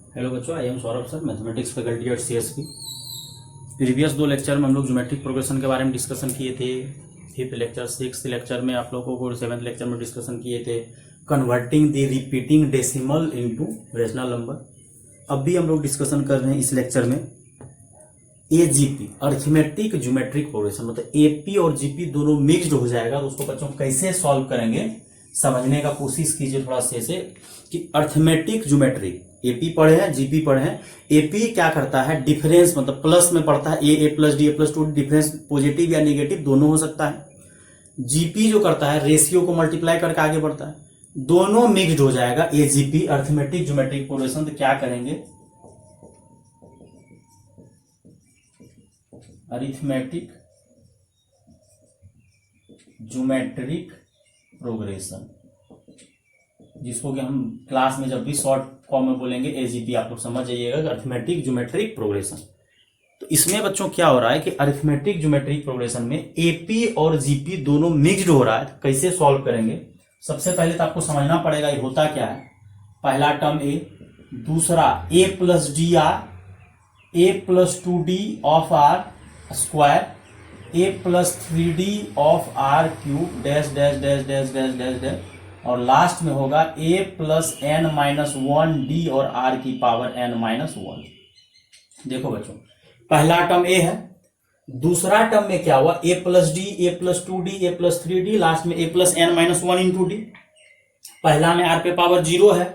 Hello बच्चों, I am Saurabh sir, mathematics faculty at CSP। Previous 2 lecture में हम लोग ज्योमेट्रिक प्रोग्रेशन के बारे में डिस्कशन किए थे। 5th लेक्चर, 6th लेक्चर में आप लोगों को 7th लेक्चर में डिस्कशन किए थे converting the repeating decimal into rational number. अब भी हम लोग डिस्कशन कर रहे हैं इस लेक्चर में AGP, अरिथमेटिक ज्योमेट्रिक प्रोग्रेशन। मतलब AP और GP दोनों मिक्स्ड हो जाएगा, तो उसको बच्चों कैसे सॉल्व करेंगे समझने का कोशिश कीजिए थोड़ा से कि अरिथमेटिक ज्योमेट्रिक AP पढ़े हैं, GP पढ़े हैं। AP क्या करता है, डिफरेंस मतलब प्लस में पढ़ता है, A plus D A plus 2, difference positive या नेगेटिव दोनों हो सकता है। GP जो करता है रेशियो को मल्टीप्लाई करके आगे बढ़ता है, दोनों मिक्स्ड हो जाएगा AGP, अरिथमेटिक ज्योमेट्रिक प्रोग्रेशन। तो क्या करेंगे, अरिथमेटिक ज्योमेट्रिक प्रोग्रेशन, जिसको कि हम क्लास में जब भी शॉर्ट फॉर्म में बोलेंगे AGP, आप लोग समझ जाइएगा, अरिथमेटिक ज्योमेट्रिक प्रोग्रेशन। तो इसमें बच्चों क्या हो रहा है कि अरिथमेटिक ज्योमेट्रिक प्रोग्रेशन में AP और GP दोनों मिक्स्ड हो रहा है। तो कैसे सॉल्व करेंगे, सबसे पहले तो आपको समझना पड़ेगा ये होता क्या है। पहला टर्म A, दूसरा A plus DR, A plus 2D of R square, A plus 3D of R cube dash dash dash dash dash dash dash, और लास्ट में होगा A प्लस n-1D और R की पावर n-1। देखो बच्चों, पहला term A है, दूसरा टर्म में क्या हुआ, A plus D, A plus 2D, A plus 3D, last में A plus n-1 into D। पहला में R पे पावर 0 है,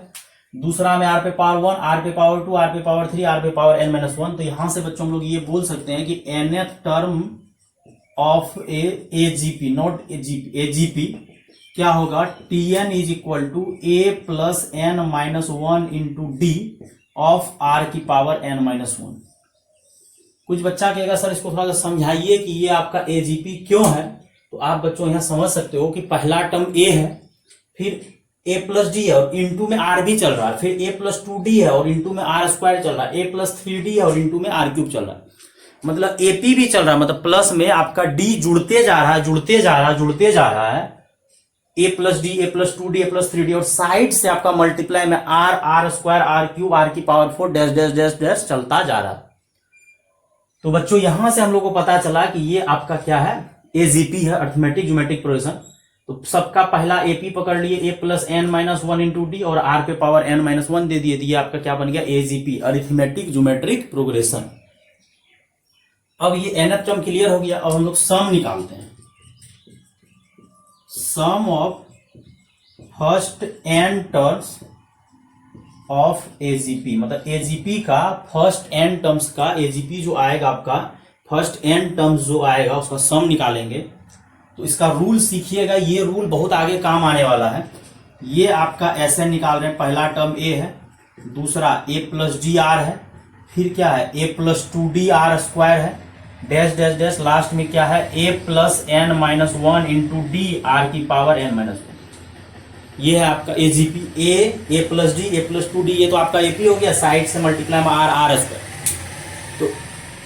दूसरा में R पे पावर 1, R पे पावर 2, R पे पावर 3, R पे पावर n-1। तो यहां से बच्चों हम लोग ये बोल सकते हैं कि nth term of AGP not AGP क्या होगा, Tn इज equal to A plus n-1 into D of R की पावर n-1। कुछ बच्चा कहेगा सर इसको थोड़ा सा समझाइए कि ये आपका AGP क्यों है। तो आप बच्चों यहां समझ सकते हो कि पहला टर्म A है, फिर A प्लस D है और इंटू में R भी चल रहा है, फिर A प्लस 2D है और इंटू में R स्क्वायर चल रहा है, A प्लस 3D है और इंटू में R क्यूब चल रहा है। मतलब AP भी चल रहा है, मतलब प्लस में आपका D जुड़ते जा रहा है, जुड़ते जा रहा है, जुड़ते जा रहा है, A plus D, A plus 2D, A plus 3D, और साइड से आपका मल्टीप्लाई में R square, R cube, R की power 4 dash dash dash dash चलता जा रहा है। तो बच्चों यहां से हम लोग को पता चला कि ये आपका क्या है, AGP है, अरिथमेटिक ज्योमेट्रिक प्रोग्रेशन। तो सबका पहला AP पकड़ लिए, A plus n-1 into D और R पे पावर n-1 दे दिए, तो ये आपका क्या बन गया, AGP, अरिथमेटिक ज्योमेट्रिक प्रोग्रेशन। अब ये nth टर्म क्लियर हो गया। अब हम लोग सम निकालते हैं, sum of first n terms of AGP, मतलब AGP का फर्स्ट n टर्म्स का AGP जो आएगा आपका, फर्स्ट n टर्म्स जो आएगा उसका सम निकालेंगे। तो इसका रूल सीखिएगा, ये रूल बहुत आगे काम आने वाला है। ये आपका ऐसे निकाल रहे हैं, पहला टर्म A है, दूसरा A प्लस DR है, फिर क्या है A plus 2D R square है, डैश डैश डैश, लास्ट में क्या है A plus n-1 into D R की पावर n-1। ये है आपका AGP, A plus D, A plus 2D, ये तो आपका AP हो गया, साइड से मल्टीप्लाई में R स्क्वायर, तो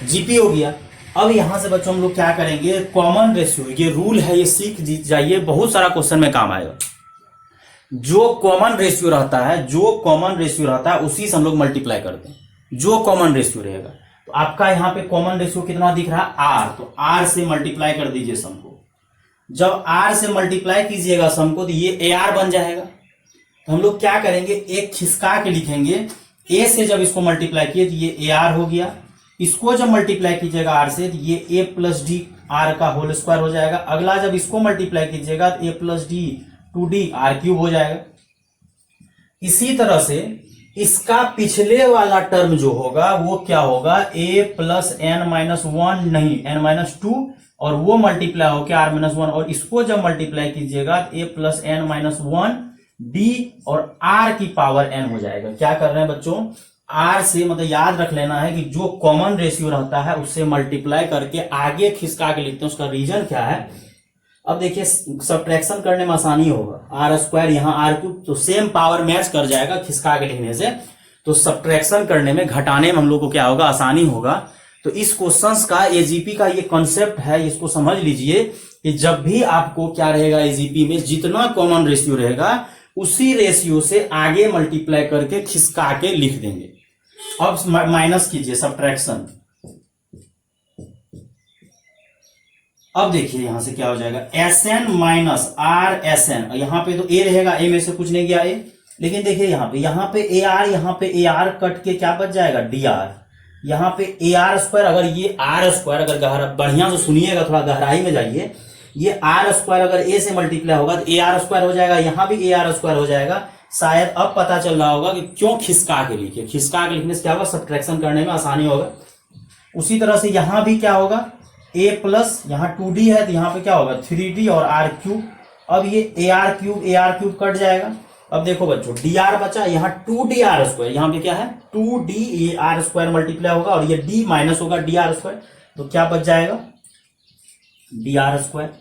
GP हो गया। अब यहां से बच्चों हम लोग क्या करेंगे, कॉमन रेशियो, ये रूल है, ये सीख जाइए, बहुत सारा क्वेश्चन में काम आएगा। जो कॉमन रेशियो रहता है, जो कॉमन रेशियो रहता है उसी से हम लोग मल्टीप्लाई करते हैं, जो कॉमन रेशियो रहेगा। तो आपका यहाँ पे कॉमन रेशियो कितना दिख रहा है, R, तो R से मल्टीप्लाई कर दीजिए सम को। जब R से मल्टीप्लाई कीजिएगा सम को तो ये AR बन जाएगा। तो हम लोग क्या करेंगे, एक खिसका के लिखेंगे, A से जब इसको मल्टीप्लाई किए तो ये AR हो गया, इसको जब मल्टीप्लाई कीजिएगा R से तो ये A प्लस D R का होल स्क्वायर हो जाएगा। अगला जब इसको मल्टीप्लाई कीजिएगा तो A plus D 2D R cube हो जाएगा। इसी तरह से इसका पिछले वाला टर्म जो होगा वो क्या होगा, A प्लस n-1 नहीं n-2, और वो मल्टीप्लाई होकर R-1, और इसको जब मल्टीप्लाई कीजिएगा तो A प्लस n-1 D और R की पावर n हो जाएगा। क्या कर रहे हैं बच्चों, R से मतलब याद रख लेना है कि जो कॉमन रेशियो रहता है उससे मल्टीप्लाई करके आगे खिसका के लिखते हैं, उसका रीजन क्या है। अब देखिए सब्ट्रैक्शन करने में आसानी होगा, R स्क्वायर यहाँ R क्यूब, तो सेम पावर मैच कर जाएगा खिसका के लिखने से। तो सब्ट्रैक्शन करने में, घटाने में हम लोग को क्या होगा, आसानी होगा। तो इस क्वेश्चंस का AGP का ये कॉन्सेप्ट है, इसको समझ लीजिए कि जब भी आपको क्या रहेगा AGP में, जितना कॉमन रेशियो रहेगा उसी रेशियो से आगे मल्टीप्लाई करके खिसका के लिख देंगे। अब माइनस कीजिए, सब्ट्रैक्शन। अब देखिए यहां से क्या हो जाएगा, Sn माइनस आर Sn, यहाँ पे तो a रहेगा, a में से कुछ नहीं गया a, लेकिन देखिए यहाँ पे AR, यहाँ पे AR कट के क्या बच जाएगा, dr, यहाँ पे AR स्क्वायर, अगर ये R स्क्वायर, अगर गहरा बढ़िया से सुनिएगा, थोड़ा गहराई में जाइए, ये R स्क्वायर अगर a से मल्टीप्लाई होगा तो AR स्क्वायर हो जाएगा, यहाँ भी AR स्क्वायर हो जाएगा। शायद अब पता चल रहा होगा कि क्यों खिसका के लिखे, खिसका के लिखने से क्या होगा, सब्ट्रैक्शन करने में आसानी होगा। उसी तरह से यहाँ भी क्या होगा, a प्लस, यहाँ 2d है तो यहाँ पे क्या होगा 3d और r क्यूब। अब ये AR क्यूब कट जाएगा। अब देखो बच्चों, dr बचा, यहाँ 2dr स्क्वायर, यहाँ पे क्या है 2dr स्क्वायर मल्टीप्लाई होगा और ये d माइनस होगा dr स्क्वायर, तो क्या बच जाएगा dr स्क्वायर।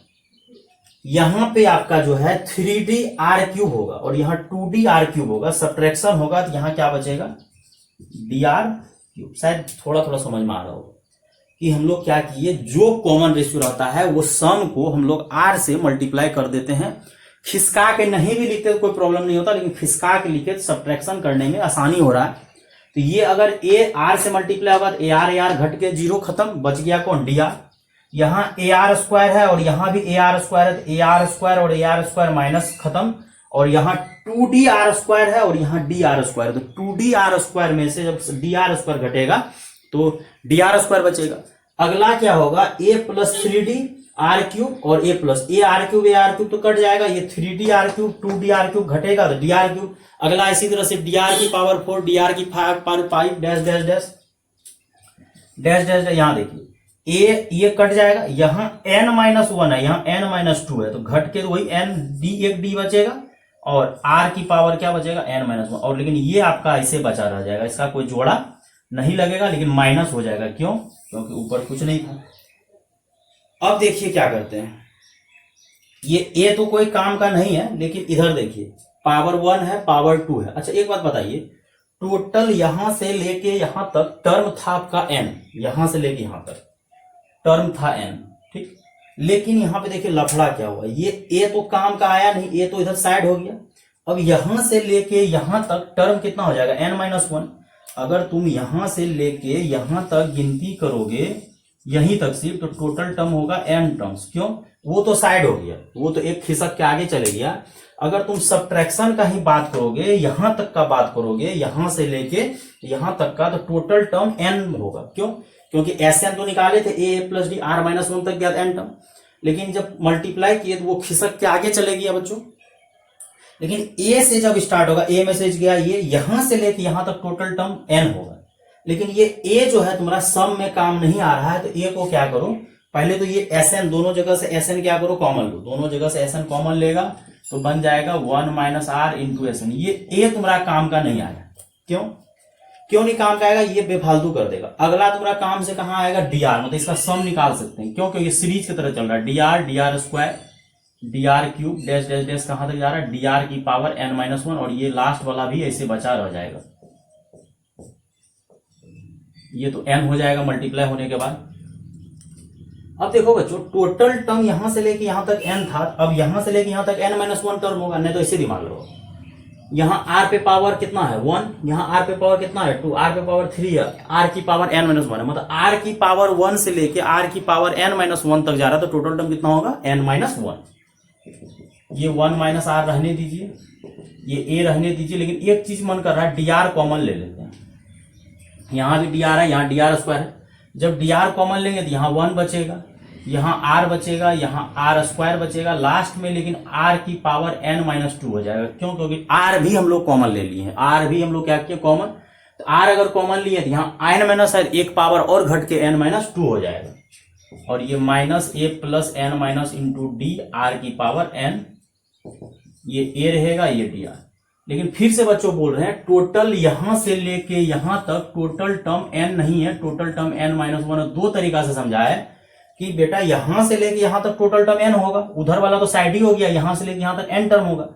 यहाँ पे आपका जो है 3dr क्यूब होगा और यहाँ 2dr क्यूब होगा, सब्ट्रैक्शन होगा तो यहाँ क्या बचेगा dr क्यूब। शायद थोड़ा थोड़ा समझ में आ रहा होगा कि हम लोग क्या किए, जो कॉमन रेशियो रहता है वो सम को हम लोग r से मल्टीप्लाई कर देते हैं। खिसका के नहीं भी लिखते तो कोई प्रॉब्लम नहीं होता, लेकिन खिसका के लिखे तो सब्ट्रैक्शन करने में आसानी हो रहा है। तो ये अगर a r से मल्टीप्लाई होगा तो AR घट के 0 खत्म, बच गया कौन dr। यहाँ AR स्क्वायर है और यहाँ भी AR स्क्वायर है, तो AR स्क्वायर और AR स्क्वायर माइनस खत्म, और यहाँ 2dr स्क्वायर है और यहाँ dr स्क्वायर, तो 2dr स्क्वायर में से जब dr स्क्वायर घटेगा तो dr स्क्वायर बचेगा। अगला क्या होगा, a plus 3d r cube और a प्लस AR क्यूब तो कट जाएगा, ये 3dr क्यूब 2dr क्यूब घटेगा तो dr क्यूब। अगला इसी तरह से dr की पावर 4, dr की power 5 dash dash dash dash dash. यहाँ देखिए ये कट जाएगा, यहाँ n माइनस 1 है, यहाँ n माइनस 2 है, तो घट के तो वही n d, एक d बचेगा और r की पावर क्या बचेगा n माइनस 1। और लेकिन ये आपका ऐसे बचा रह जाएगा, इसका कोई जोड़ा नहीं लगेगा, लेकिन माइनस हो जाएगा। क्यों? क्योंकि ऊपर कुछ नहीं था। अब देखिए क्या करते हैं, ये a तो कोई काम का नहीं है, लेकिन इधर देखिए पावर 1 है, पावर 2 है। अच्छा एक बात बताइए, टोटल यहां से लेके यहां तक टर्म था आपका n, यहां से लेके यहां तक टर्म था n, ठीक। लेकिन यहां पे देखिए लफड़ा क्या हुआ, ये a तो काम का आया नहीं, a तो इधर साइड हो गया। अब यहां से लेके यहां तक टर्म कितना हो जाएगा n माइनस 1। अगर तुम यहां से लेके यहां तक गिनती करोगे यहीं तक सिर्फ, तो टोटल टर्म होगा n टर्म्स। क्यों? वो तो साइड हो गया, वो तो एक खिसक के आगे चले गया। अगर तुम सब्ट्रैक्शन का ही बात करोगे, यहां तक का बात करोगे, यहां से लेके यहां तक का, तो टोटल टर्म n होगा। क्यों? क्योंकि Sn तो निकाले थे, a plus D r minus 1 तक गया n टर्म, लेकिन जब मल्टीप्लाई किए तो वो खिसक के आगे चले गया बच्चों। लेकिन a से जब स्टार्ट होगा, a में से गया ये, यहां से लेके यहां तक टोटल टर्म n होगा। लेकिन ये a जो है तुम्हारा सम में काम नहीं आ रहा है, तो a को क्या करो, पहले तो ये Sn दोनों जगह से Sn क्या करो, कॉमन लो, दोनों जगह से Sn कॉमन लेगा तो बन जाएगा 1 माइनस r इंटू Sn। ये a तुम्हारा काम का नहीं आया। क्यों नहीं काम का आएगा, ये बेफालतू कर देगा। अगला तुम्हारा काम से कहां आएगा, dr, मतलब इसका सम निकाल सकते हैं। क्यों? क्योंकि सीरीज की तरह चल रहा है, dr square dr cube dash dash dash कहां तक जा रहा है, dr की पावर n माइनस 1, और ये लास्ट वाला भी ऐसे बचा रह जाएगा। ये तो n हो जाएगा मल्टीप्लाई होने के बाद। अब देखो बच्चों, टोटल टर्म यहां से लेके यहां तक n था, अब यहां से लेके यहां तक n माइनस 1 टर्म होगा। नहीं तो इसे दिमाग लगाओ, यहाँ r पे पावर कितना है 1, यहाँ r पे पावर कितना है 2, r पे पावर 3 है, r की पावर n माइनस 1 है, मतलब r की पावर 1 से लेके r की पावर n माइनस 1 तक जा रहा है, तो टोटल टर्म कितना होगा n माइनस 1। ये 1 माइनस r रहने दीजिए, ये a रहने दीजिए, लेकिन एक चीज मन कर रहा है, dr कॉमन ले लेते हैं। यहाँ भी dr है, यहाँ dr स्क्वायर है। जब dr कॉमन लेंगे तो यहाँ 1 बचेगा, यहाँ r बचेगा, यहाँ r स्क्वायर बचेगा लास्ट में, लेकिन r की पावर n माइनस 2 हो जाएगा। क्यों? क्योंकि r भी हम लोग कॉमन ले लिए हैं, r भी हम लोग क्या किए कॉमन, तो r अगर कॉमन लिए तो यहाँ n माइनस एक पावर और घट के n माइनस 2 हो जाएगा, और ये minus a plus n minus into D r की पावर n, ये a रहेगा, ये dr। लेकिन फिर से बच्चों बोल रहे हैं, टोटल यहां से लेके यहां तक टोटल टर्म n नहीं है, टोटल टर्म n माइनस 1। दो तरीका से समझाया है कि बेटा यहां से लेके यहां तक टोटल टर्म n होगा, उधर वाला तो साइड ही हो गया, यहां से लेके यहां तक n टर्म होगा।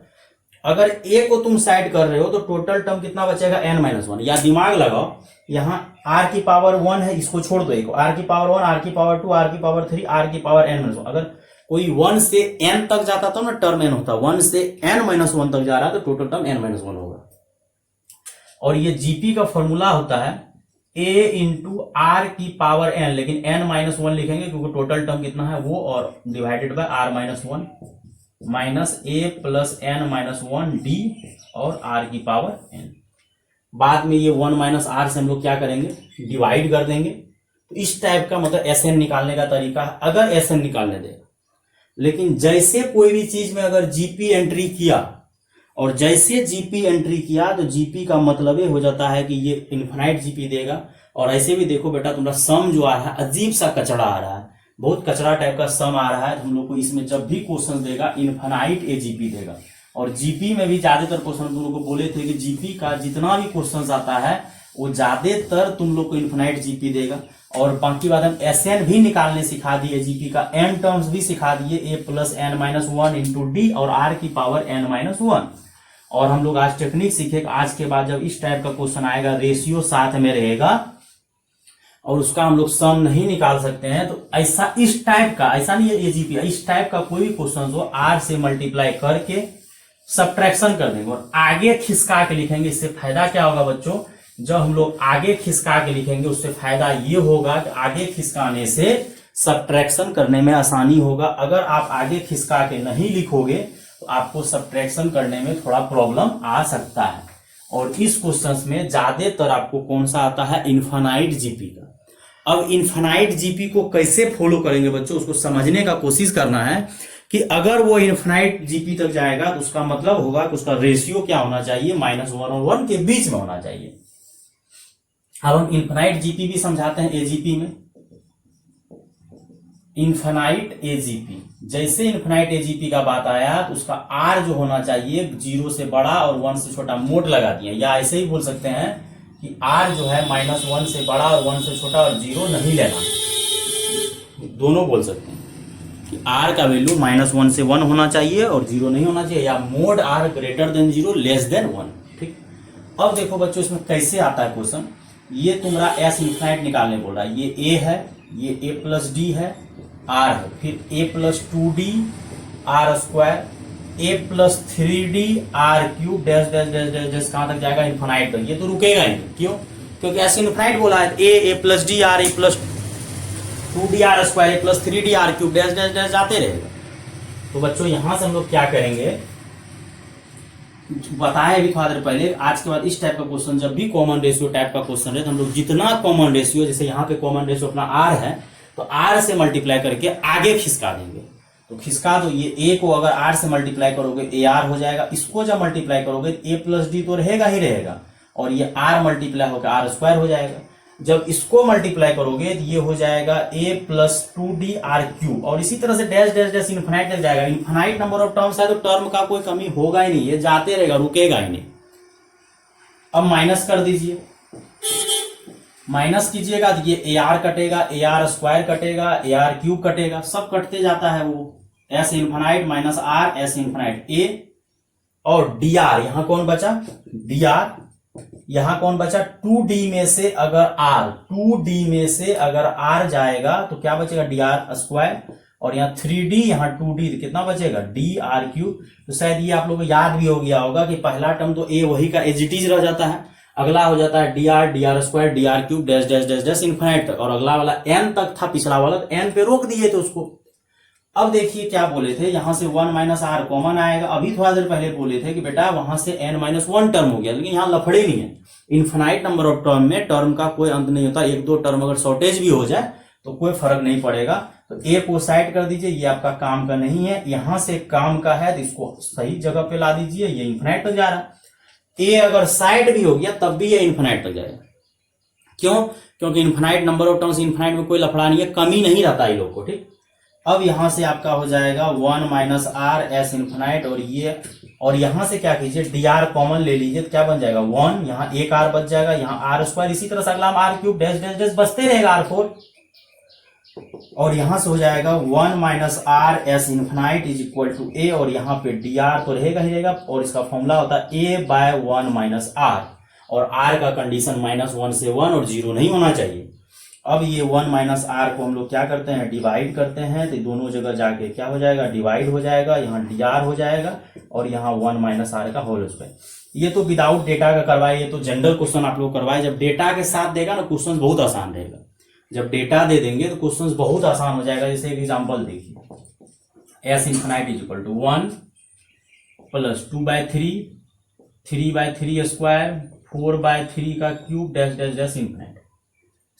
अगर a को तुम साइड कर रहे हो तो टोटल टर्म कितना बचेगा n माइनस 1। या दिमाग लगाओ, यहाँ r की पावर 1 है, इसको छोड़ दो, एक r की पावर 1, r की पावर 2, r की पावर 3, r की पावर n माइनस 1। अगर कोई 1 से n तक जाता तो ना टर्म n होता, 1 से n माइनस 1 तक जा रहा है तो टोटल टर्म n माइनस 1 होगा। और ये जीपी का फॉर्मूला होता है a इंटू आर की पावर n, लेकिन n-1 लिखेंगे क्योंकि टोटल टर्म कितना है वो, और divided by r-1 minus a plus n-1 d और r की पावर n। बाद में ये 1 माइनस आर से हम लोग क्या करेंगे, डिवाइड कर देंगे। तो इस टाइप का मतलब एस एन निकालने का तरीका है, अगर एस एन निकालने देगा। लेकिन जैसे कोई भी चीज में अगर जीपी एंट्री किया, और जैसे जीपी एंट्री किया तो जीपी का मतलब ये हो जाता है कि ये इन्फिनाइट जीपी देगा। और ऐसे भी देखो बेटा, तुम्हारा सम जो आ रहा है अजीब सा कचड़ा आ रहा है, बहुत कचरा टाइप का सम आ रहा है। हम लोग को इसमें जब भी क्वेश्चन देगा इन्फिनाइट एजीपी देगा। और जीपी में भी ज्यादातर क्वेश्चन तुम लोग को बोले थे कि जीपी का जितना भी क्वेश्चन आता है वो ज्यादातर तुम लोग को इन्फिनाइट जीपी देगा। और बाकी बात हम एस एन भी निकालने सिखा दिए, जीपी का एन टर्म्स भी सिखा दिए, ए प्लस n-1 इंटू डी और आर की पावर n-1। और हम लोग आज टेक्निक सीखे, आज के बाद जब इस टाइप का क्वेश्चन आएगा रेशियो साथ में रहेगा और उसका हम लोग सम नहीं निकाल सकते हैं, तो ऐसा इस टाइप का, ऐसा नहीं है एजीपी, इस टाइप का कोई भी क्वेश्चन हो आर से मल्टीप्लाई करके सब्ट्रैक्शन कर देंगे और आगे खिसका के लिखेंगे। इससे फायदा क्या होगा बच्चों, जब हम लोग आगे खिसका के लिखेंगे उससे फायदा ये होगा कि आगे खिसकाने से सब्ट्रैक्शन करने में आसानी होगा। अगर आप आगे खिसका के नहीं लिखोगे तो आपको सब्ट्रैक्शन करने में थोड़ा प्रॉब्लम आ सकता है। और इस क्वेश्चन में ज्यादातर आपको कौन सा आता है, इन्फिनाइट जीपी का। अब इन्फिनाइट जीपी को कैसे फॉलो करेंगे बच्चों, उसको समझने का कोशिश करना है कि अगर वो इन्फिनाइट जीपी तक जाएगा तो उसका मतलब होगा कि उसका रेशियो क्या होना चाहिए, -1 और 1 के बीच में होना चाहिए। अब हम इन्फिनाइट जीपी भी समझाते हैं एजीपी में। इन्फिनाइट एजीपी, जैसे इन्फिनाइट एजीपी का बात आया तो उसका आर जो होना चाहिए 0 से बड़ा और 1 से छोटा, मोड लगा दिया, या ऐसे ही बोल सकते हैं कि आर जो है -1 से बड़ा और 1 से छोटा और 0 नहीं लेना, दोनों बोल सकते हैं कि आर का वैल्यू -1 से 1 होना चाहिए और 0 नहीं होना चाहिए, या mod r greater than 0 less than 1। ठीक, अब देखो बच्चों इसमें कैसे आता है क्वेश्चन। ये तुम्हारा एस इन्फिनाइट निकालने बोल रहा है, ये ए है, ये ए प्लस डी है, आर है, फिर a plus 2d r square, a plus 3d r cube dash dash dash dash dash कहां तक जाएगा, इन्फिनाइट तक। ये तो रुकेगा ही, क्यों, क्योंकि एस इन्फिनाइट बोला है। A plus d r, a plus 2d r square, a plus 3d r cube dash dash dash जाते रहेगा। तो बच्चों यहां से हम लोग क्या करेंगे, बताया अभी थोड़ा देर पहले, आज के बाद इस टाइप का क्वेश्चन जब भी कॉमन रेशियो टाइप का क्वेश्चन है तो हम लोग जितना कॉमन रेशियो, जैसे यहाँ पे कॉमन रेशियो अपना आर है तो आर से मल्टीप्लाई करके आगे खिसका देंगे। तो खिसका दो, ये ए को अगर आर से मल्टीप्लाई करोगे ए आर हो जाएगा, इसको जब मल्टीप्लाई करोगे ए प्लस डी तो रहेगा ही रहेगा, और ये आर मल्टीप्लाई होकर आर स्क्वायर हो जाएगा। जब इसको मल्टीप्लाई करोगे तो ये हो जाएगा ए प्लस 2d आर क्यूब, और इसी तरह से डैश डैश डैश इन्फिनाइट तक जाएगा। इन्फिनाइट नंबर ऑफ टर्म्स है तो टर्म का कोई कमी होगा ही नहीं, ये जाते रहेगा, रुकेगा ही नहीं। अब माइनस कर दीजिए, माइनस कीजिएगा तो ये ए आर कटेगा, ए आर स्क्वायर कटेगा, ए आर क्यूब कटेगा, सब कटते जाता है वो। S infinite minus r, s infinite a, और डी आर, यहां कौन बचा, डी आर, यहां कौन बचा, 2d में से अगर r, 2d में से अगर r जाएगा तो क्या बचेगा, डी आर स्क्वायर, और यहाँ 3d, यहाँ 2d, कितना बचेगा, डी आर क्यूब। तो शायद ये आप लोगों को याद भी हो गया होगा कि पहला टर्म तो a वही का एज इट इज रह जाता है, अगला हो जाता है D R square, D R cube dash dash dash dash infinite तक, और अगला वाला n तक था, पिछला वाला n पे रोक दिए थे उसको। अब देखिए क्या बोले थे, यहां से 1 माइनस आर कॉमन आएगा। अभी थोड़ा देर पहले बोले थे कि बेटा वहां से n-1 टर्म हो गया, लेकिन यहां लफड़े नहीं है। इन्फिनाइट नंबर ऑफ टर्म में टर्म का कोई अंत नहीं होता, एक दो टर्म अगर शॉर्टेज भी हो जाए तो कोई फर्क नहीं पड़ेगा। तो ए को साइड कर दीजिए, ये आपका काम का नहीं है, यहां से काम का है तो इसको सही जगह पे ला दीजिए, ये इन्फिनाइट तक जा रहा है। ए अगर साइड भी हो गया तब भी ये इन्फिनाइट तक जाएगा, क्यों, क्योंकि infinite number of terms, infinite में कोई लफड़ा नहीं है, कमी नहीं रहता है लोग को। ठीक, अब यहां से आपका हो जाएगा 1 माइनस आर एस इन्फिनाइट, और ये, और यहां से क्या कीजिए, डी आर कॉमन ले लीजिए तो क्या बन जाएगा 1, यहाँ एक आर बच जाएगा, यहाँ आर स्क्वायर, इसी तरह से अगला r cube dash dash dash बचते रहेगा r4, और यहां से हो जाएगा 1 minus r s infinite is equal to a, और यहाँ पे डी आर तो रहेगा ही रहेगा, और इसका फॉर्मूला होता है ए बाय 1 माइनस आर, और आर का कंडीशन -1 से 1 और 0 नहीं होना चाहिए। अब ये 1 माइनस आर को हम लोग क्या करते हैं, डिवाइड करते हैं, तो दोनों जगह जाके क्या हो जाएगा, डिवाइड हो जाएगा, यहाँ डी आर हो जाएगा, और यहाँ 1 माइनस आर का होल स्क्वायर। ये तो विदाउट डेटा का करवाए, ये तो जनरल क्वेश्चन आप लोग करवाए। जब डेटा के साथ देगा ना क्वेश्चन बहुत आसान रहेगा। जब डेटा दे देंगे तो क्वेश्चन बहुत आसान हो जाएगा। जैसे एक एग्जांपल देखिए, S infinite is equal to 1 plus 2/3, 3/3 square, 4/3 का cube dash dash dash infinite.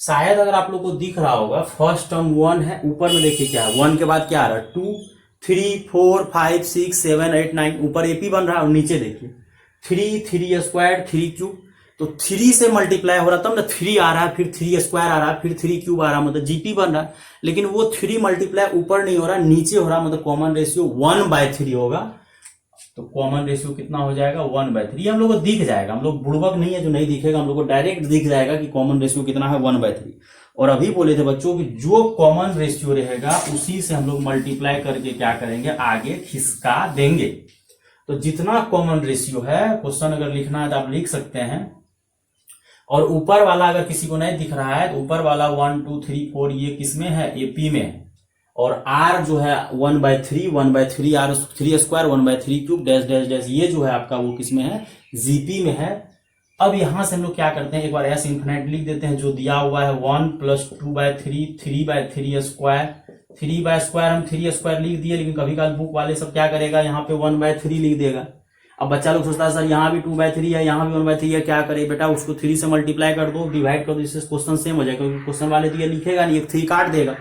शायद अगर आप लोग को दिख रहा होगा फर्स्ट टर्म 1 है, ऊपर में देखिए क्या है, 1 के बाद क्या आ रहा है 2, 3, 4, 5, 6, 7, 8, 9, ऊपर एपी बन रहा है और नीचे देखिए 3 स्क्वायर 3 क्यूब। तो 3 से मल्टीप्लाई हो रहा तब ना 3 आ रहा है, फिर 3 स्क्वायर आ रहा है, फिर 3 क्यूब आ रहा है, मतलब जीपी बन रहा है। लेकिन वो 3 मल्टीप्लाई ऊपर नहीं हो रहा, नीचे हो रहा, मतलब कॉमन रेशियो 1/3 होगा। तो कॉमन रेशियो कितना हो जाएगा 1/3। हम लोग को दिख जाएगा, हम लोग बुड़बक नहीं है जो नहीं दिखेगा, हम लोग को डायरेक्ट दिख जाएगा कि कॉमन रेशियो कितना है 1/3। और अभी बोले थे बच्चों कि जो कॉमन रेशियो रहेगा उसी से हम लोग मल्टीप्लाई करके क्या करेंगे, आगे खिसका देंगे। तो जितना कॉमन रेशियो है, क्वेश्चन अगर लिखना है तो आप लिख सकते हैं। और ऊपर वाला अगर किसी को नहीं दिख रहा है तो ऊपर वाला 1, 2, 3, 4 ये किसमें है, एपी में है। और आर जो है 1/3 r 3 square 1/3 cube dash dash dash, ये जो है आपका वो किसमें है, जीपी में है। अब यहां से हम लोग क्या करते हैं, एक बार एस इन्फिनाइट लिख देते हैं। जो दिया हुआ है 1 प्लस 2/3, 3/3 स्क्वायर, 3 हम 3 स्क्वायर लिख दिए। लेकिन कभी कभी बुक वाले सब क्या करेगा, यहाँ पे 1/3 लिख देगा। अब बच्चा लोग सोचता है सर यहाँ भी 2/3 है, यहाँ भी 1/3 है, क्या करे बेटा, उसको 3 से मल्टीप्लाई कर दो, डिवाइड कर दो, इससे क्वेश्चन सेम हो जाएगा। क्योंकि क्वेश्चन वाले तो ये लिखेगा नहीं, 3 काट देगा।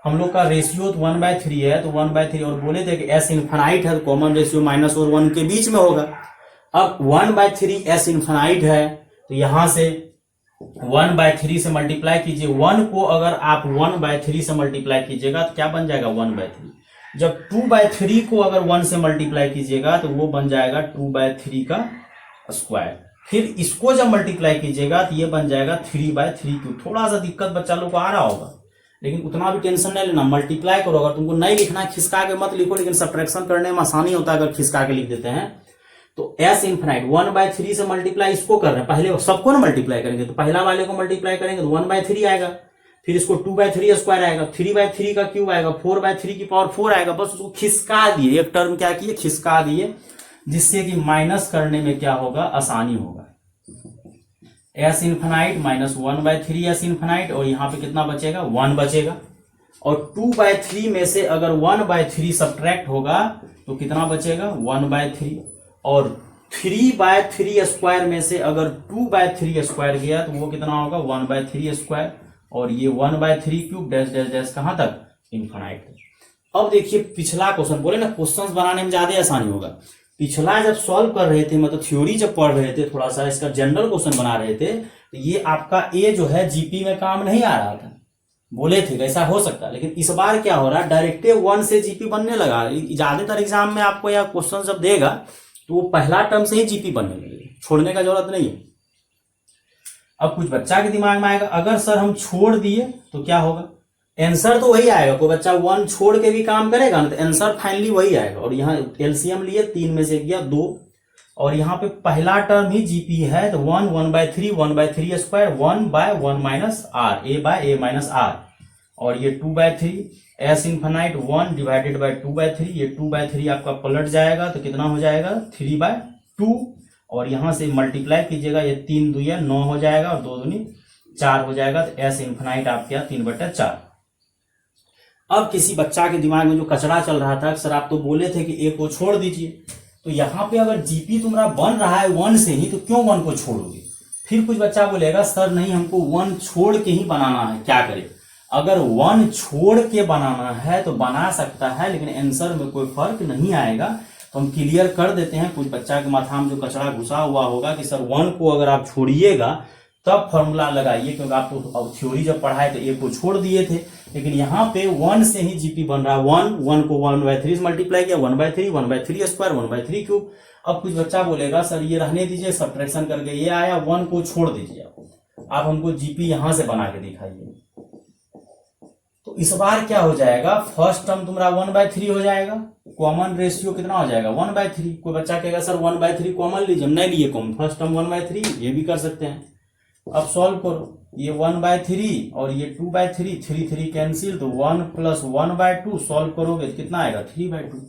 हम लोग का रेशियो 1/3 है, तो 1/3, और बोले थे कि एस इन्फिनाइट है तो कॉमन रेशियो माइनस और 1 के बीच में होगा। अब 1/3 एस इन्फिनाइट है तो यहां से 1/3 से मल्टीप्लाई कीजिए। 1 को अगर आप 1/3 से मल्टीप्लाई कीजिएगा तो क्या बन जाएगा 1/3। जब 2/3 को अगर 1 से मल्टीप्लाई कीजिएगा तो वो बन जाएगा 2/3 का स्क्वायर। फिर इसको जब मल्टीप्लाई कीजिएगा तो ये बन जाएगा 3/3 क्यूब। थोड़ा सा दिक्कत बच्चा लोग को आ रहा होगा, लेकिन उतना भी टेंशन नहीं लेना, मल्टीप्लाई करो। अगर तुमको नहीं लिखना है खिसका के मत लिखो, लेकिन सब्ट्रैक्शन करने में आसानी होता है अगर खिसका के लिख देते हैं। तो एस इन्फिनाइट 1/3 से मल्टीप्लाई इसको कर रहे हैं, पहले सबको ना मल्टीप्लाई करेंगे तो पहला वाले को मल्टीप्लाई करेंगे तो 1/3 आएगा, फिर इसको 2/3 स्क्वायर आएगा, 3/3 का क्यूब आएगा, 4/3 की पावर 4 आएगा। बस उसको खिसका दिए, एक टर्म क्या किए, खिसका दिए, जिससे कि माइनस करने में क्या होगा, आसानी होगा। S infinite minus 1/3 S infinite, और यहां पे कितना बचेगा 1 बचेगा। और 2/3 में से अगर 1/3 सब्ट्रैक्ट होगा तो कितना बचेगा 1/3। और 3/3 स्क्वायर में से अगर 2/3 स्क्वायर गया तो वो कितना होगा 1/3 स्क्वायर। और ये 1/3 क्यूब डैश डैश डैश कहां तक, इन्फिनाइट। अब देखिए पिछला क्वेश्चन, बोले ना क्वेश्चंस बनाने में ज्यादा आसानी होगा। पिछला जब सॉल्व कर रहे थे, मतलब थ्योरी जब पढ़ रहे थे, थोड़ा सा इसका जनरल क्वेश्चन बना रहे थे, तो ये आपका ए जो है जीपी में काम नहीं आ रहा था। बोले थे ऐसा हो सकता है, लेकिन इस बार क्या हो रहा है, डायरेक्ट 1 से जीपी बनने लगा। ज्यादातर एग्जाम में आपको या क्वेश्चन जब देगा तो वो पहला टर्म से ही जीपी बनने लगेगा, छोड़ने का जरूरत नहीं है। अब कुछ बच्चा के दिमाग में आएगा अगर सर हम छोड़ दिए तो क्या होगा, आंसर तो वही आएगा। कोई बच्चा 1 छोड़ के भी काम करेगा ना तो आंसर फाइनली वही आएगा। और यहाँ एलसीएम लिए 3 में से गया 2, और यहाँ पे पहला टर्म ही जीपी है तो 1 1/3 1/3 square 1/1 minus r, a minus r. और ये 2/3 एस इन्फिनाइट 1 डिवाइडेड बाय 2/3, ये 2/3 आपका पलट जाएगा तो कितना हो जाएगा 3/2। और यहां से मल्टीप्लाई कीजिएगा, ये 3 2 9 हो जाएगा और 2 दूनी 4 हो जाएगा। तो एस इन्फिनाइट आप क्या 3/4। अब किसी बच्चा के दिमाग में जो कचरा चल रहा था, सर आप तो बोले थे कि ए को छोड़ दीजिए, तो यहाँ पे अगर जीपी तुम्हारा बन रहा है 1 से ही तो क्यों 1 को छोड़ोगे। फिर कुछ बच्चा बोलेगा सर नहीं हमको 1 छोड़ के ही बनाना है, क्या करें। अगर 1 छोड़ के बनाना है तो बना सकता है, लेकिन आंसर में कोई फर्क नहीं आएगा। तो हम क्लियर कर देते हैं, कुछ बच्चा के माथा में जो कचरा घुसा हुआ होगा कि सर 1 को अगर आप छोड़िएगा तब फॉर्मूला लगाइए, क्योंकि आप तो थ्योरी जब पढ़ाए तो ए को छोड़ दिए थे, लेकिन यहाँ पे 1 से ही जीपी बन रहा है। 1 को 1/3 से मल्टीप्लाई किया 1/3 1/3 स्क्वायर 1/3 क्यूब। अब कुछ बच्चा बोलेगा सर ये रहने दीजिए, सब्ट्रैक्शन करके ये आया, 1 को छोड़ दीजिए, आप हमको जीपी यहां से बना के दिखाइए। तो इस बार क्या हो जाएगा, फर्स्ट टर्म तुम्हारा 1/3 हो जाएगा, कॉमन रेशियो कितना हो जाएगा 1/3। कोई बच्चा कहेगा सर 1/3 कॉमन लीजिए, नहीं लिए कॉमन, फर्स्ट टर्म 1/3, ये भी कर सकते हैं। अब सॉल्व करो, ये 1/3 और ये 2/3, 3 कैंसिल, तो 1 प्लस 1/2 सॉल्व करोगे तो कितना आएगा 3/2।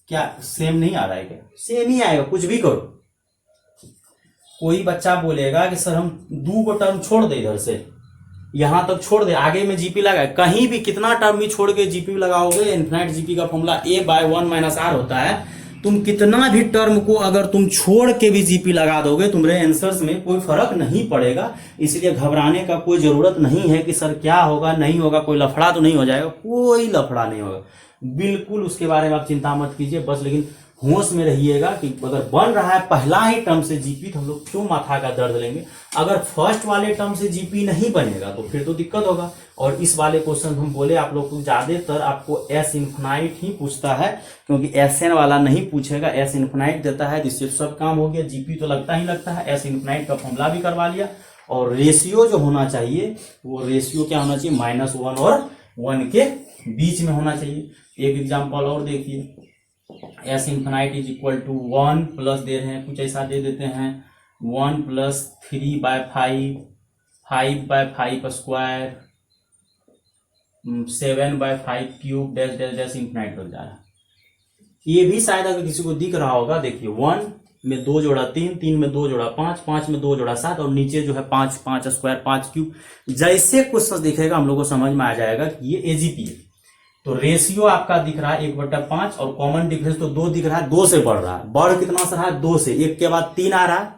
क्या सेम नहीं आ रहा है क्या, सेम ही आएगा, कुछ भी करो। कोई बच्चा बोलेगा कि सर हम 2 को टर्म छोड़ दे, इधर से यहां तक छोड़ दे, आगे में जीपी लगाए, कहीं भी कितना टर्म भी छोड़ के जीपी लगाओगे, इन्फिनाइट जीपी का फॉर्मूला a/1 - r होता है। तुम कितना भी टर्म को अगर तुम छोड़ के भी जीपी लगा दोगे तुम्हारे आंसर्स में कोई फर्क नहीं पड़ेगा। इसलिए घबराने का कोई जरूरत नहीं है कि सर क्या होगा नहीं होगा, कोई लफड़ा तो नहीं हो जाएगा, कोई लफड़ा नहीं होगा, बिल्कुल उसके बारे में आप चिंता मत कीजिए। बस लेकिन होश में रहिएगा कि अगर बन रहा है पहला ही टर्म से जीपी तो हम लोग क्यों माथा का दर्द लेंगे। अगर फर्स्ट वाले टर्म से जीपी नहीं बनेगा तो फिर तो दिक्कत होगा। और इस वाले क्वेश्चन हम बोले आप लोग को ज्यादातर आपको एस इन्फिनाइट ही पूछता है, क्योंकि एस एन वाला नहीं पूछेगा, एस इन्फिनाइट देता है, जिससे सब काम हो गया। जीपी तो लगता ही लगता है, एस इन्फिनाइट का फॉर्मूला भी करवा लिया। और रेशियो जो होना चाहिए वो रेशियो क्या होना चाहिए, -1 और 1 के बीच में होना चाहिए। एक एग्जाम्पल और देखिए, S infinite is equal to 1 plus दे रहे हैं, कुछ ऐसा दे देते हैं 1 + 3/5, 5/5 square, 7/5³ dash dash dash infinite बन जा रहा है। ये भी शायद अगर किसी को दिख रहा होगा, देखिए 1 में 2 जोड़ा 3, 3 में 2 जोड़ा 5, 5 में 2 जोड़ा 7 और नीचे जो है 5, 5 स्क्वायर 5³ जैसे क्वेश्चन दिखेगा हम लोग को समझ में आ जाएगा कि ये एजीपी है। तो रेशियो आपका दिख रहा है 1/5 और कॉमन डिफरेंस तो 2 दिख रहा है, 2 से बढ़ रहा है। बढ़ कितना से रहा है, 2 से। 1 के बाद 3 आ रहा है,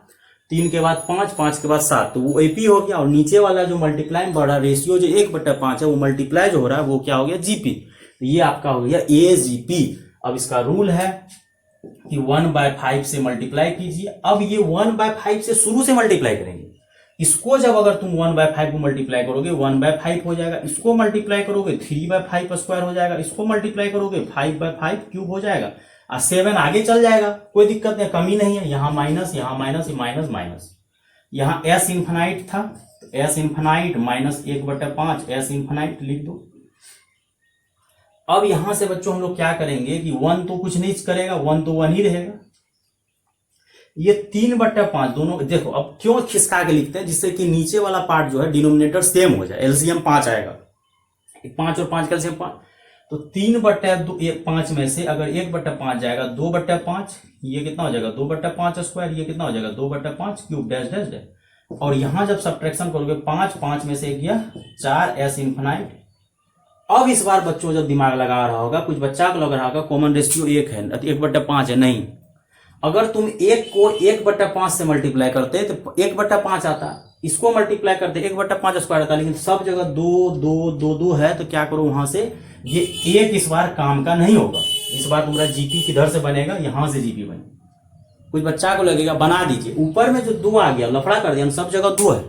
3 के बाद 5, 5 के बाद 7, तो वो एपी हो गया। और नीचे वाला जो मल्टीप्लाई बढ़ रहा है, रेशियो जो 1/5 है वो मल्टीप्लाई जो हो रहा है वो क्या हो गया, जीपी। तो ये आपका हो गया एजीपी। अब इसका रूल है कि 1/5 से मल्टीप्लाई कीजिए। अब ये 1/5 से शुरू से मल्टीप्लाई करेंगे। इसको जब अगर तुम 1/5 को मल्टीप्लाई करोगे 1/5 हो जाएगा, इसको मल्टीप्लाई करोगे 3/5 स्क्वायर हो जाएगा, इसको मल्टीप्लाई करोगे 5/5³ हो जाएगा, और 7 आगे चल जाएगा, कोई दिक्कत नहीं, कमी नहीं है। यहाँ माइनस, यहाँ माइनस, माइनस माइनस। यहाँ एस इन्फिनाइट था, एस इन्फिनाइट -1/5 एस इन्फिनाइट लिख दो। अब यहां से बच्चों हम लोग क्या करेंगे कि 1 तो कुछ नहीं करेगा, 1 तो 1 ही रहेगा। ये 3/5 दोनों देखो, अब क्यों खिसका के लिखते हैं, जिससे कि नीचे वाला पार्ट जो है डिनोमिनेटर सेम हो जाए। एलसीएम 5 आएगा, 5 और 5 का एलसीएम 5, तो 3/5 में से अगर 1/5 जाएगा 2/5, ये कितना हो जाएगा 2/5 स्क्वायर, ये कितना हो जाएगा 2/5³ डैश डैश डैश। और यहां जब सब्ट्रैक्शन करोगे 5, 5 में से एक गया 4 एस इन्फिनाइट। अब इस बार बच्चों जब दिमाग लगा रहा होगा, कुछ बच्चा को लग रहा होगा कॉमन रेशियो 1 है, 1/5 है, नहीं। अगर तुम 1 को 1/5 से मल्टीप्लाई करते तो 1/5 आता, इसको मल्टीप्लाई करते 1/5 स्क्वायर आता, लेकिन सब जगह 2 2 2 2 है, तो क्या करो वहां से ये 1 इस बार काम का नहीं होगा। इस बार तुम्हारा जीपी किधर से बनेगा, यहां से जीपी बनेगा। कुछ बच्चा को लगेगा बना दीजिए, ऊपर में जो 2 आ गया लफड़ा कर दिया, सब जगह 2 है,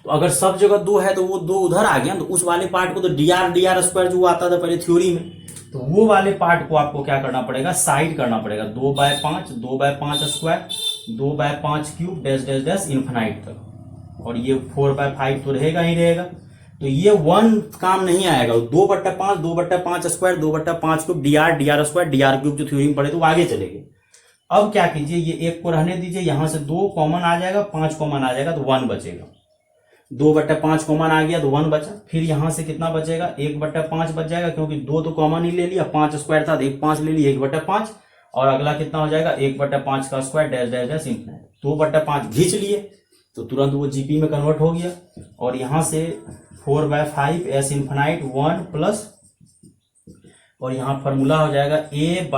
तो अगर सब जगह 2 है तो वो 2 उधर आ गया, तो उस वाले पार्ट को तो dr स्क्वायर जो आता था पहले थ्योरी में, तो वो वाले पार्ट को आपको क्या करना पड़ेगा, साइड करना पड़ेगा। 2/5, 2/5 square, 2/5³ dash dash dash infinite तक। और ये 4/5 तो रहेगा ही रहेगा, तो ये 1 काम नहीं आएगा। 2/5, 2/5 स्क्वायर, 2/5³ dr स्क्वायर dr³ जो थ्योरी में पढ़े तो वो आगे चलेंगे। अब क्या कीजिए, ये 1 को रहने दीजिए, यहां से 2 कॉमन आ जाएगा, 5 कॉमन आ जाएगा, तो 1 बचेगा। 2/5 कॉमन आ गया तो 1 बचा। फिर यहां से कितना बचेगा, 1/5 बच जाएगा, क्योंकि 2 तो कॉमन ही ले लिया, 5 स्क्वायर था तो 5 ले लिया, 1/5। और अगला कितना हो जाएगा, 1/5 का square dash dash dash infinite. 2/5 खींच लिए तो तुरंत वो जीपी में कन्वर्ट हो गया। और यहां से 4/5 एस इन्फिनाइट 1 प्लस, और यहां फॉर्मूला हो जाएगा a/1 -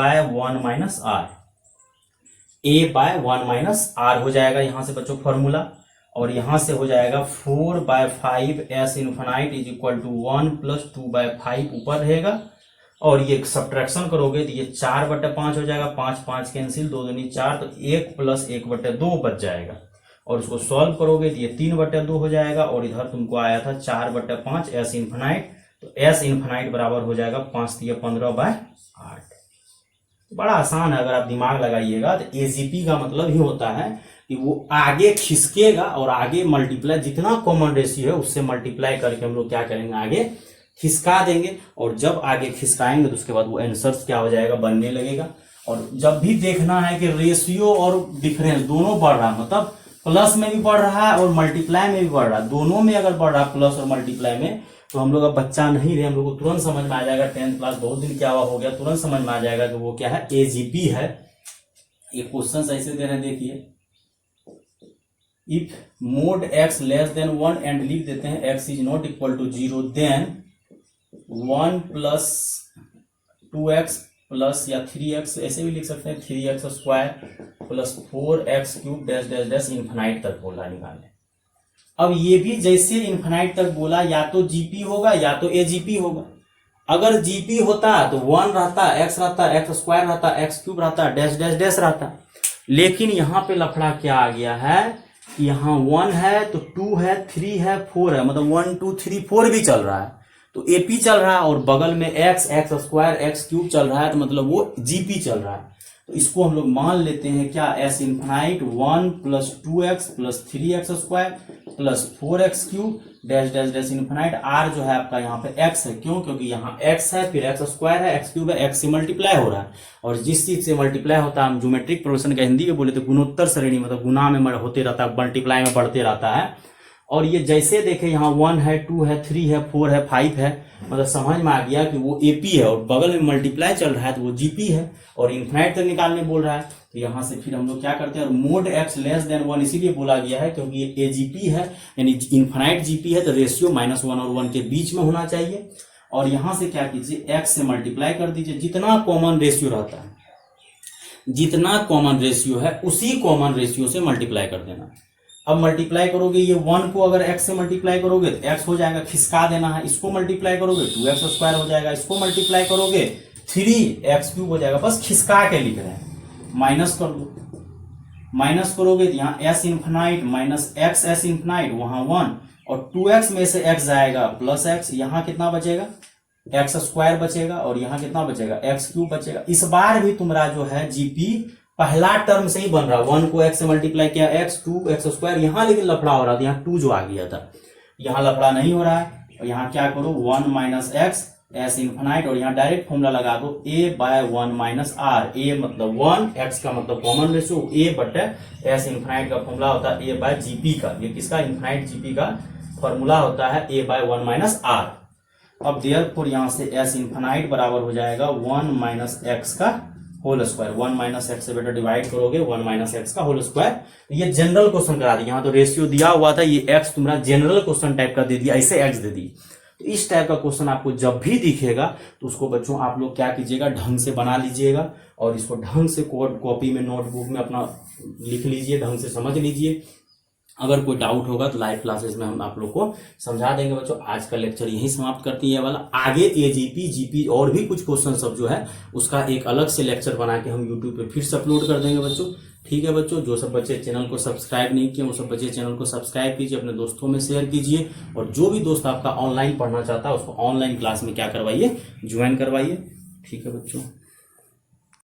r, a/1 - r हो जाएगा यहां से बच्चों फॉर्मूला। और यहां से हो जाएगा 4/5 S infinite is equal to 1 + 2/5 ऊपर रहेगा। और ये सब्ट्रैक्शन करोगे तो ये 4/5 हो जाएगा, 5 5 कैंसिल, 2 दूनी 4, तो 1 + 1/2 बच जाएगा। और उसको सॉल्व करोगे तो ये 3/2 हो जाएगा। और इधर तुमको आया था 4/5 एस इन्फिनाइट, तो एस इन्फिनाइट बराबर हो जाएगा 5 × 15/8। बड़ा आसान है, अगर आप दिमाग लगाइएगा तो एजीपी का मतलब ही होता है कि वो आगे खिसकेगा और आगे मल्टीप्लाई, जितना कॉमन रेशियो है उससे मल्टीप्लाई करके हम लोग क्या करेंगे, आगे खिसका देंगे। और जब आगे खिसकाएंगे तो उसके बाद वो आंसर्स क्या हो जाएगा, बनने लगेगा। और जब भी देखना है कि रेशियो और डिफरेंस दोनों बढ़ रहा है, मतलब प्लस में भी बढ़ रहा है और मल्टीप्लाई में भी बढ़ रहा है, दोनों में अगर बढ़ रहा है प्लस और मल्टीप्लाई में, तो हम लोग अब बच्चा नहीं रहे, हम लोग को तुरंत समझ में आ जाएगा। 10th क्लास बहुत दिन क्या हुआ हो गया, तुरंत समझ में आ जाएगा कि वो क्या है, एजीपी है। ये क्वेश्चन ऐसे दे रहे हैं, देखिए if mod x less than 1 and लिख देते हैं x is not equal to 0, then 1 plus 2x plus या 3x ऐसे भी लिख सकते हैं 3x square plus 4x cube dash dash dash infinite तक बोला निकालने। अब ये भी जैसे इन्फिनाइट तक बोला, या तो जीपी होगा या तो एजीपी होगा। अगर जीपी होता तो 1 रहता, x रहता, x स्क्वायर रहता, x क्यूब रहता, डैश डैश डैश रहता। लेकिन यहाँ पे लफड़ा क्या आ गया है कि यहाँ 1 है तो 2 है, 3 है, 4 है, मतलब 1 2 3 4 भी चल रहा है, तो एपी चल रहा है, और बगल में x स्क्वायर x क्यूब चल रहा है, तो मतलब वो जीपी चल रहा है। तो इसको हम लोग मान लेते हैं क्या, S infinite 1 plus 2x plus 3x square plus 4x cube dash dash dash infinite. R जो है आपका यहाँ पे x है, क्यों, क्योंकि यहाँ x है, फिर x स्क्वायर है, x क्यूब है, x से मल्टीप्लाई हो रहा है, और जिस चीज से मल्टीप्लाई होता है, हम ज्योमेट्रिक प्रोग्रेशन का हिंदी में बोले तो गुणोत्तर श्रेणी, मतलब गुना में होते रहता है, मल्टीप्लाई में बढ़ते रहता है। और ये जैसे देखे यहाँ 1 है, 2 है, 3 है, 4 है, 5 है, मतलब समझ में आ गया कि वो एपी है, और बगल में मल्टीप्लाई चल रहा है तो वो जीपी है, और इन्फिनाइट तक निकालने बोल रहा है। तो यहाँ से फिर हम लोग क्या करते हैं, और मोड x लेस देन 1 इसीलिए बोला गया है क्योंकि ये एजीपी है, यानी इन्फिनाइट जीपी है, तो रेशियो -1 और 1 के बीच में होना चाहिए। और यहाँ से क्या कीजिए, x से मल्टीप्लाई कर दीजिए, जितना कॉमन रेशियो रहता है, जितना कॉमन रेशियो है उसी कॉमन रेशियो से मल्टीप्लाई कर देना। अब मल्टीप्लाई करोगे, ये 1 को अगर x से मल्टीप्लाई करोगे तो x हो जाएगा, खिसका देना है, इसको मल्टीप्लाई करोगे 2x स्क्वायर हो जाएगा, इसको मल्टीप्लाई करोगे 3x क्यूब हो जाएगा, बस खिसका के लिख रहे हैं। माइनस कर दो, माइनस करोगे तो यहाँ s infinite minus x s infinite, वहां 1, और 2x में से x जाएगा प्लस x, यहाँ कितना बचेगा, x स्क्वायर बचेगा, और यहाँ कितना बचेगा, x क्यूब बचेगा। इस बार भी तुम्हारा जो है जीपी पहला टर्म से ही बन रहा, 1 को x से मल्टीप्लाई किया x, 2x स्क्वायर, यहाँ लेकिन लफड़ा हो रहा था, यहाँ 2 जो आ गया था, यहाँ लफड़ा नहीं हो रहा है। और यहाँ क्या करो, 1 माइनस एक्स एस इन्फिनाइट, और यहाँ डायरेक्ट फॉर्मूला लगा दो a by 1 minus r, a मतलब 1, x का मतलब कॉमन रेशियो, a बटे एस इन्फिनाइट का फॉर्मूला होता है a बाय जीपी का, ये किसका, इन्फिनाइट जीपी का फॉर्मूला होता है a बाय 1 माइनस आर। अब देयरफॉर यहाँ से एस इन्फिनाइट बराबर हो जाएगा 1 माइनस एक्स का होल स्क्वायर, 1 माइनस एक्स से बेटा डिवाइड करोगे 1 माइनस एक्स का होल स्क्वायर। ये जनरल क्वेश्चन करा दिया, यहाँ तो रेशियो दिया हुआ था, ये एक्स तुम्हारा जनरल क्वेश्चन टाइप का दे दिया, ऐसे एक्स दे दी। तो इस टाइप का क्वेश्चन आपको जब भी दिखेगा तो उसको बच्चों आप लोग क्या कीजिएगा, ढंग से बना लीजिएगा, और इसको ढंग से कॉपी में नोटबुक में अपना लिख लीजिए, ढंग से समझ लीजिए। अगर कोई डाउट होगा तो लाइव क्लासेस में हम आप लोग को समझा देंगे बच्चों। आज का लेक्चर यही समाप्त करती है वाला, आगे एजीपी जीपी और भी कुछ क्वेश्चन सब जो है उसका एक अलग से लेक्चर बना के हम यूट्यूब पे फिर से अपलोड कर देंगे बच्चों। ठीक है बच्चों, जो सब बच्चे चैनल को सब्सक्राइब नहीं किए वो सब बच्चे चैनल को सब्सक्राइब कीजिए, अपने दोस्तों में शेयर कीजिए, और जो भी दोस्त आपका ऑनलाइन पढ़ना चाहता है उसको ऑनलाइन क्लास में क्या करवाइए, ज्वाइन करवाइए। ठीक है बच्चों।